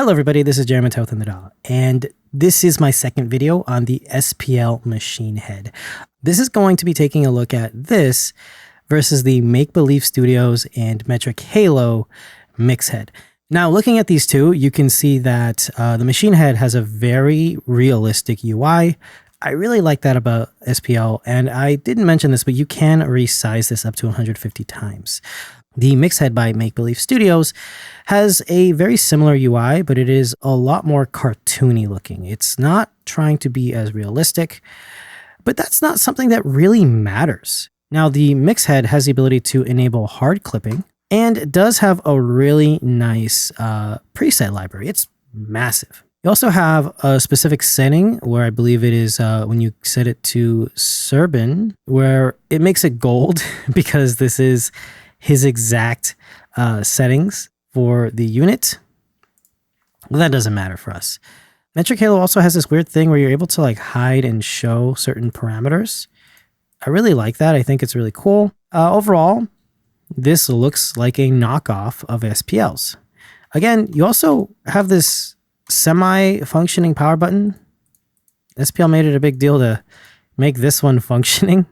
Hello everybody, this is Jeremy Toth in the DAW, and this is my second video on the SPL Machine Head. This is going to be taking a look at this versus the Make Believe Studios and Metric Halo Mixhead. Now, looking at these two, you can see that the Machine Head has a very realistic UI. I really like that about SPL, and I didn't mention this, but you can resize this up to 150 times. The Mixhead by Make Believe Studios has a very similar UI, but it is a lot more cartoony looking. It's not trying to be as realistic, but that's not something that really matters. Now, the Mixhead has the ability to enable hard clipping and it does have a really nice preset library. It's massive. You also have a specific setting where I believe it is when you set it to Serban, where it makes it gold because this is his exact settings for the unit. Well, that doesn't matter for us. Metric Halo also has this weird thing where you're able to like hide and show certain parameters. I really like that. I think it's really cool. Overall, this looks like a knockoff of SPL's. Again, you also have this semi-functioning power button. SPL made it a big deal to make this one functioning.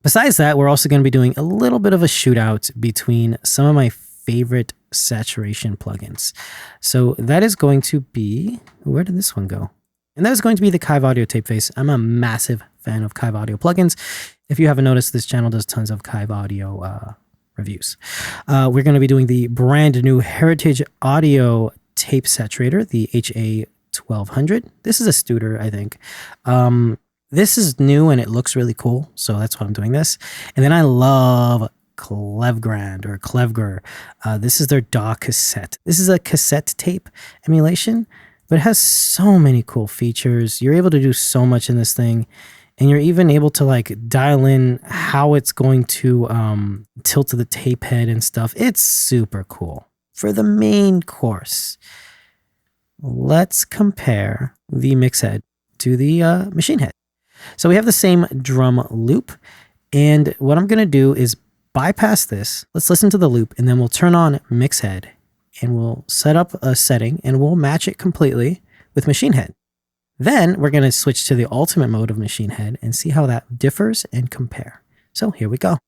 Besides that, we're also going to be doing a little bit of a shootout between some of my favorite saturation plugins. So that is going to be, where did this one go? And that is going to be the Kive Audio Tape Face. I'm a massive fan of Kive Audio plugins. If you haven't noticed, this channel does tons of Kive Audio reviews. We're going to be doing the brand new Heritage Audio Tape Saturator, the HA1200. This is a Studer, I think. This is new and it looks really cool, so that's why I'm doing this. And then I love Clevgrand or Clevger. This is their DAW cassette. This is a cassette tape emulation, but it has so many cool features. You're able to do so much in this thing, and you're even able to like dial in how it's going to tilt to the tape head and stuff. It's super cool. For the main course, let's compare the Mixhead to the Machine Head. So we have the same drum loop, and what I'm going to do is bypass this. Let's listen to the loop, and then we'll turn on Mixhead, and we'll set up a setting, and we'll match it completely with Machine Head. Then we're going to switch to the ultimate mode of Machine Head and see how that differs and compare. So here we go.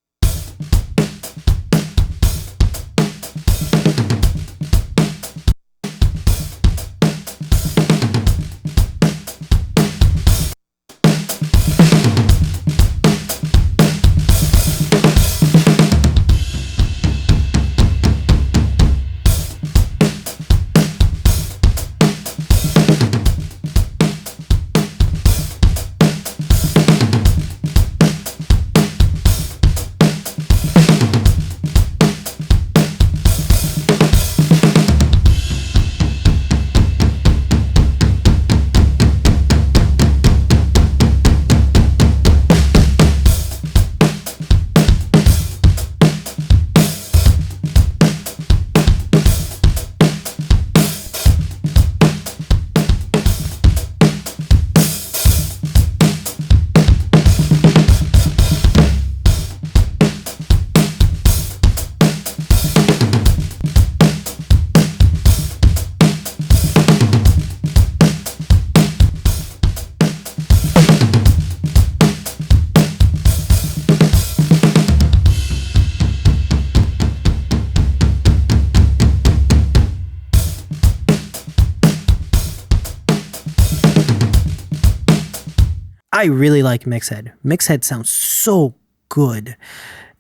I really like Mixhead. Mixhead sounds so good.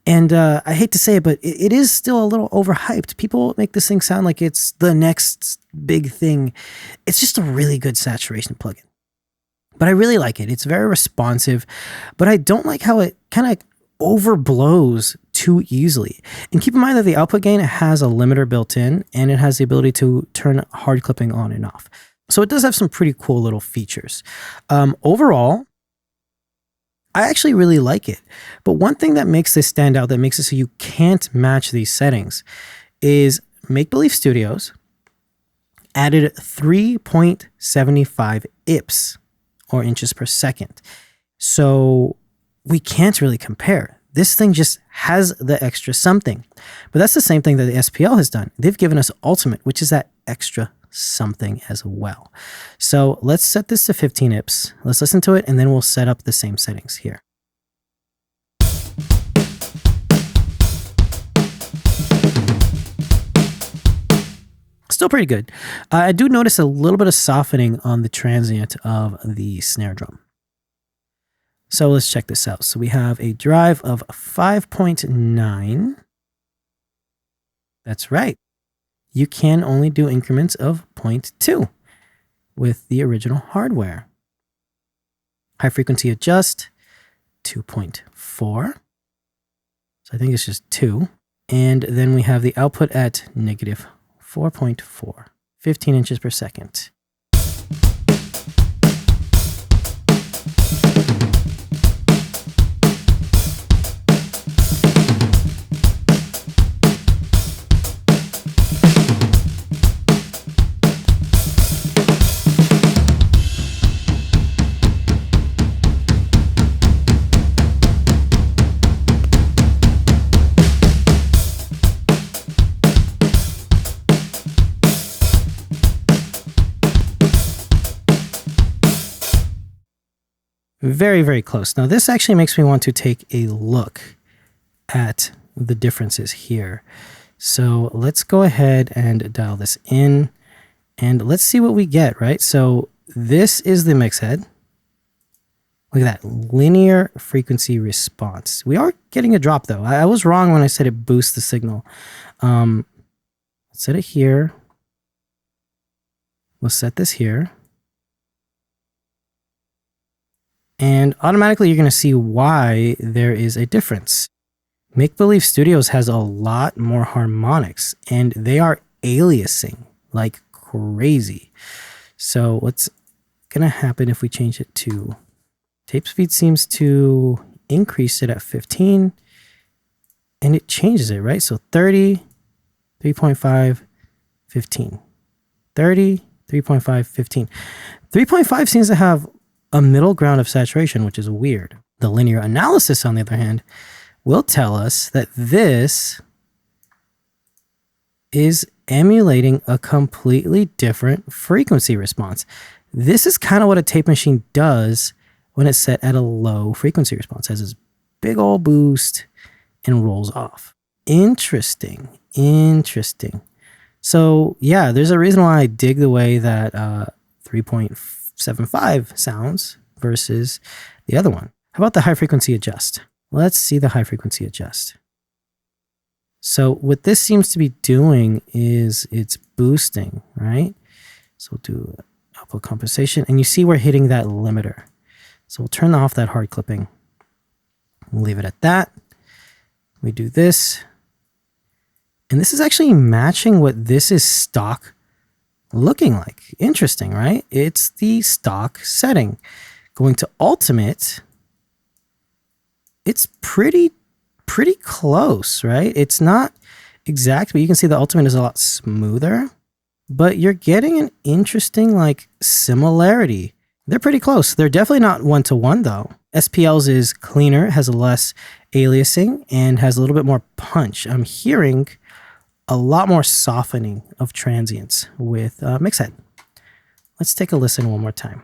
And I hate to say it, but it is still a little overhyped. People make this thing sound like it's the next big thing. It's just a really good saturation plugin. But I really like it. It's very responsive, but I don't like how it kind of overblows too easily. And keep in mind that the output gain has a limiter built in, and it has the ability to turn hard clipping on and off. So it does have some pretty cool little features. Overall, I actually really like it. But one thing that makes this stand out, that makes it so you can't match these settings, is Make Believe Studios added 3.75 IPS, or inches per second. So we can't really compare. This thing just has the extra something. But that's the same thing that the SPL has done. They've given us Ultimate, which is that extra something as well. So let's set this to 15 IPS. Let's listen to it, and then we'll set up the same settings here. Still pretty good. I do notice a little bit of softening on the transient of the snare drum. So let's check this out. So we have a drive of 5.9. That's right. You can only do increments of 0.2 with the original hardware. High frequency adjust, 2.4. So I think it's just 2. And then we have the output at negative 4.4, 15 inches per second. Very, very close. Now, this actually makes me want to take a look at the differences here. So let's go ahead and dial this in, and let's see what we get, right? So this is the Mixhead. Look at that, linear frequency response. We are getting a drop, though. I was wrong when I said it boosts the signal. Let's set it here. We'll set this here. And automatically, you're going to see why there is a difference. Make Believe Studios has a lot more harmonics, and they are aliasing like crazy. So what's going to happen if we change it to tape speed? Seems to increase it at 15, and it changes it, right? So 30, 3.5, 15. 30, 3.5, 15. 3.5 seems to have a middle ground of saturation, which is weird. The linear analysis, on the other hand, will tell us that this is emulating a completely different frequency response. This is kind of what a tape machine does when it's set at a low frequency response. It has this big old boost and rolls off. Interesting. Interesting. So yeah, there's a reason why I dig the way that 3.75 sounds versus the other one. How about the high frequency adjust? Let's see the high frequency adjust. So what this seems to be doing is it's boosting, right? So we'll do output compensation, and you see we're hitting that limiter. So we'll turn off that hard clipping. We'll leave it at that. We do this. And this is actually matching what this is stock looking like. Interesting, right? It's the stock setting. Going to ultimate, it's pretty close, right? It's not exact, but you can see the ultimate is a lot smoother, but you're getting an interesting like similarity. They're pretty close. They're definitely not one-to-one though. SPL's is cleaner, has less aliasing, and has a little bit more punch. I'm hearing a lot more softening of transients with Mixhead. Let's take a listen one more time.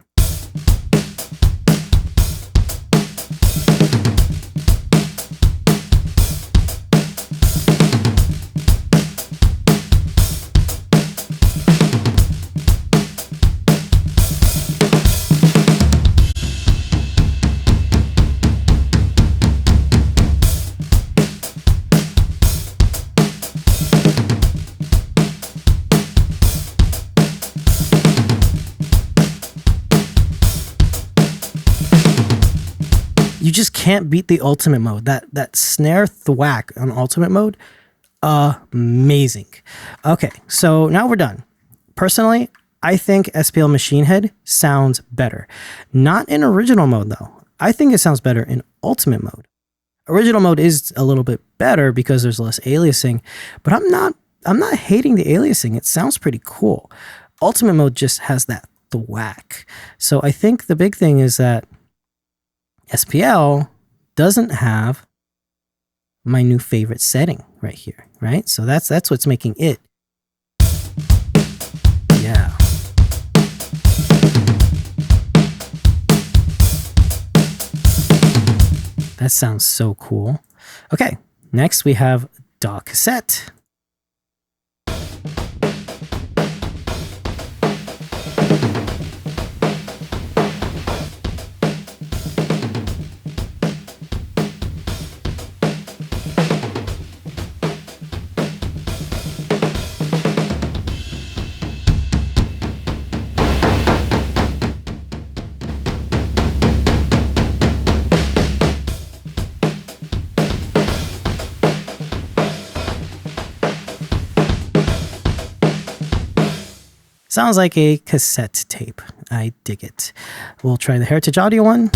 You just can't beat the ultimate mode. That snare thwack on ultimate mode, amazing. Okay, so now we're done. Personally, I think SPL Machine Head sounds better. Not in original mode though. I think it sounds better in ultimate mode. Original mode is a little bit better because there's less aliasing, but I'm not hating the aliasing. It sounds pretty cool. Ultimate mode just has that thwack. So I think the big thing is that SPL doesn't have my new favorite setting right here, right? So that's what's making it. Yeah. That sounds so cool. Okay, next we have DAW cassette. Sounds like a cassette tape. I dig it. We'll try the Heritage Audio one.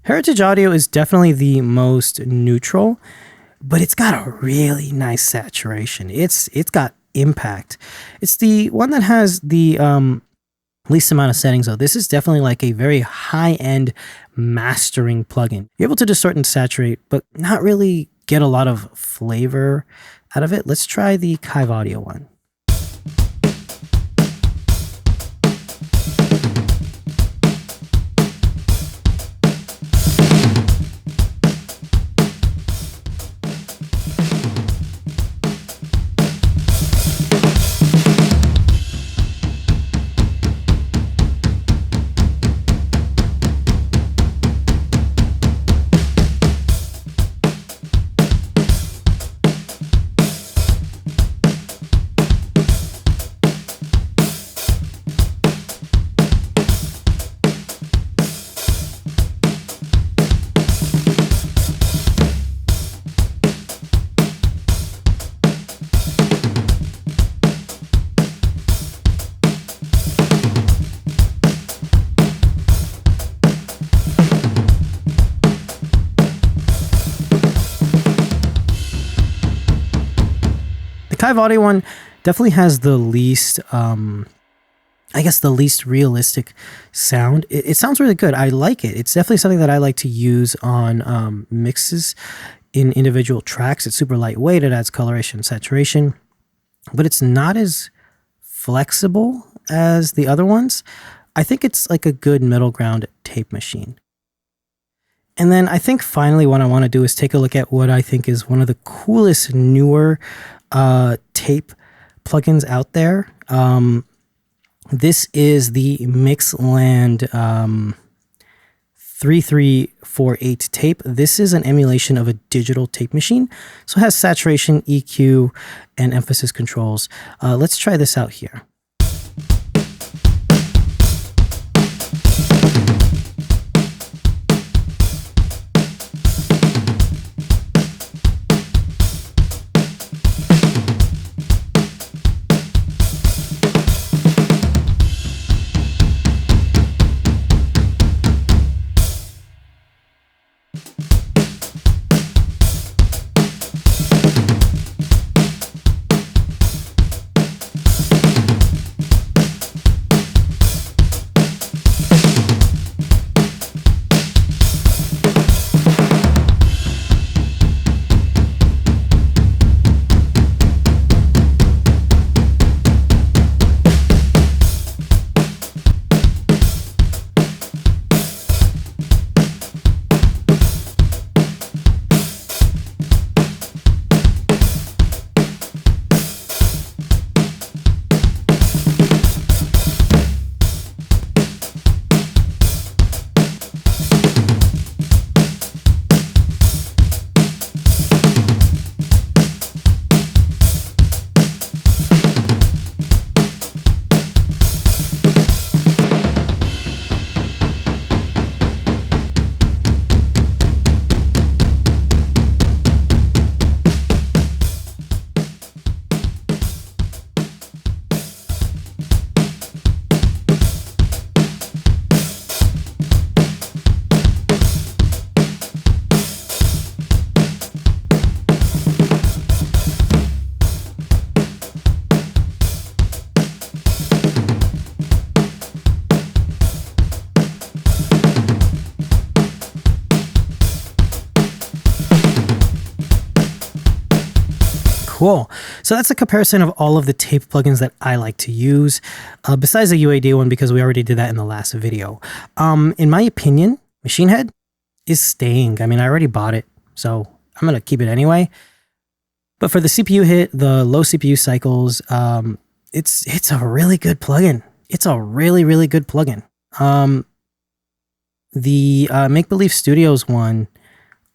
Heritage Audio is definitely the most neutral, but it's got a really nice saturation. It's got impact. It's the one that has the least amount of settings though. This is definitely like a very high-end mastering plugin. You're able to distort and saturate, but not really get a lot of flavor out of it. Let's try the Kive Audio one. Kive Audio one definitely has the least, I guess the least realistic sound. It sounds really good. I like it. It's definitely something that I like to use on mixes in individual tracks. It's super lightweight. It adds coloration and saturation, but it's not as flexible as the other ones. I think it's like a good middle ground tape machine. And then I think finally what I want to do is take a look at what I think is one of the coolest newer tape plugins out there. This is the Mixland 3348 tape. This is an emulation of a digital tape machine. So it has saturation, EQ, and emphasis controls. Let's try this out here. Cool. So that's a comparison of all of the tape plugins that I like to use, besides the UAD one, because we already did that in the last video. In my opinion, Machine Head is staying. I mean, I already bought it, so I'm going to keep it anyway. But for the CPU hit, the low CPU cycles, it's a really good plugin. It's a really, really good plugin. The Make Believe Studios one,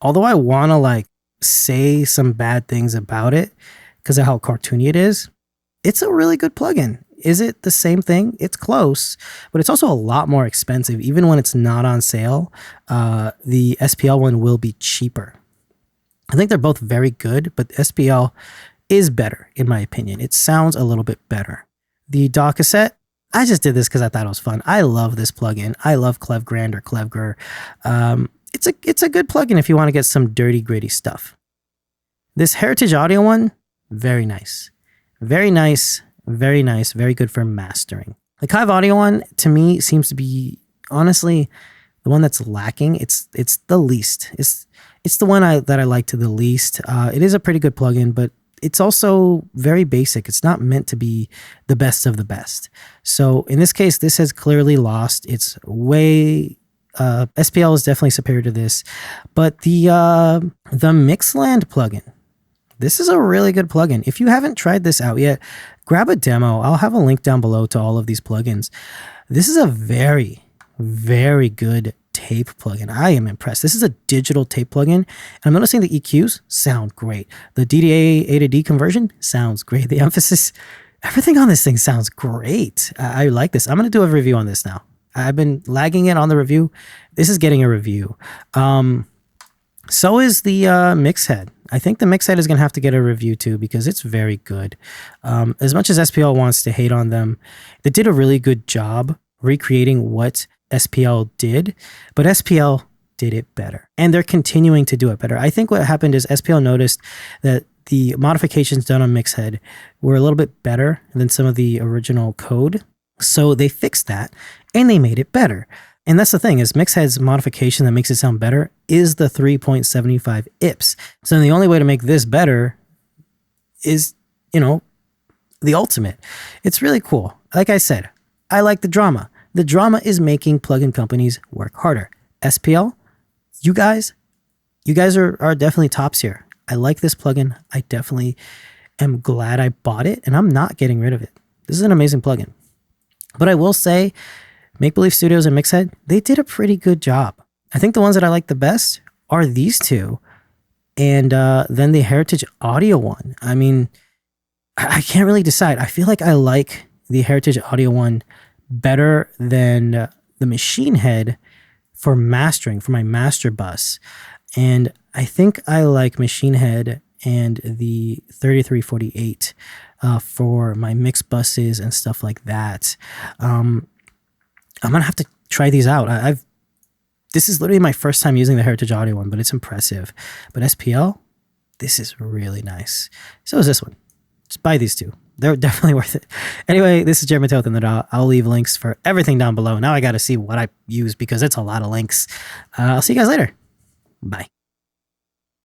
although I want to like say some bad things about it because of how cartoony it is, it's a really good plugin. Is it the same thing? It's close, but it's also a lot more expensive. Even when it's not on sale, the SPL one will be cheaper. I think they're both very good, but the SPL is better in my opinion. It sounds a little bit better. The DAW cassette, I just did this because I thought it was fun. I love this plugin. I love Clevgrand or Clevger. It's a good plugin if you want to get some dirty, gritty stuff. This Heritage Audio one, very nice. Very nice, very nice, very good for mastering. The Kive Audio one, to me, seems to be, honestly, the one that's lacking. It's the least. It's the one that I like to the least. It is a pretty good plugin, but it's also very basic. It's not meant to be the best of the best. So in this case, this has clearly lost. It's way... SPL is definitely superior to this, but the Mixland plugin, this is a really good plugin. If you haven't tried this out yet, grab a demo. I'll have a link down below to all of these plugins. This is a very, very good tape plugin. I am impressed. This is a digital tape plugin, and I'm noticing the EQs sound great. The DDA A to D conversion sounds great. The emphasis, everything on this thing sounds great. I like this. I'm going to do a review on this now. I've been lagging it on the review. This is getting a review. So is the Mixhead. I think the Mixhead is going to have to get a review too because it's very good. As much as SPL wants to hate on them, they did a really good job recreating what SPL did, but SPL did it better. And they're continuing to do it better. I think what happened is SPL noticed that the modifications done on Mixhead were a little bit better than some of the original code. So they fixed that and they made it better. And that's the thing is Mixhead's modification that makes it sound better is the 3.75 IPS. So the only way to make this better is, you know, the ultimate. It's really cool. Like I said, I like the drama. The drama is making plugin companies work harder. SPL, you guys are definitely tops here. I like this plugin. I definitely am glad I bought it and I'm not getting rid of it. This is an amazing plugin. But I will say, Make Believe Studios and Mixhead, they did a pretty good job. I think the ones that I like the best are these two, and then the Heritage Audio one. I mean, I can't really decide. I feel like I like the Heritage Audio one better than the Machine Head for mastering, for my master bus. And I think I like Machine Head and the 3348 for my mix buses and stuff like that. I'm gonna have to try these out. This is literally my first time using the Heritage Audio one, but it's impressive. But SPL, this is really nice. So is this one. Just buy these two. They're definitely worth it. Anyway, this is Jeremy with the DAW. I'll leave links for everything down below. Now I got to see what I use because it's a lot of links. I'll see you guys later. Bye.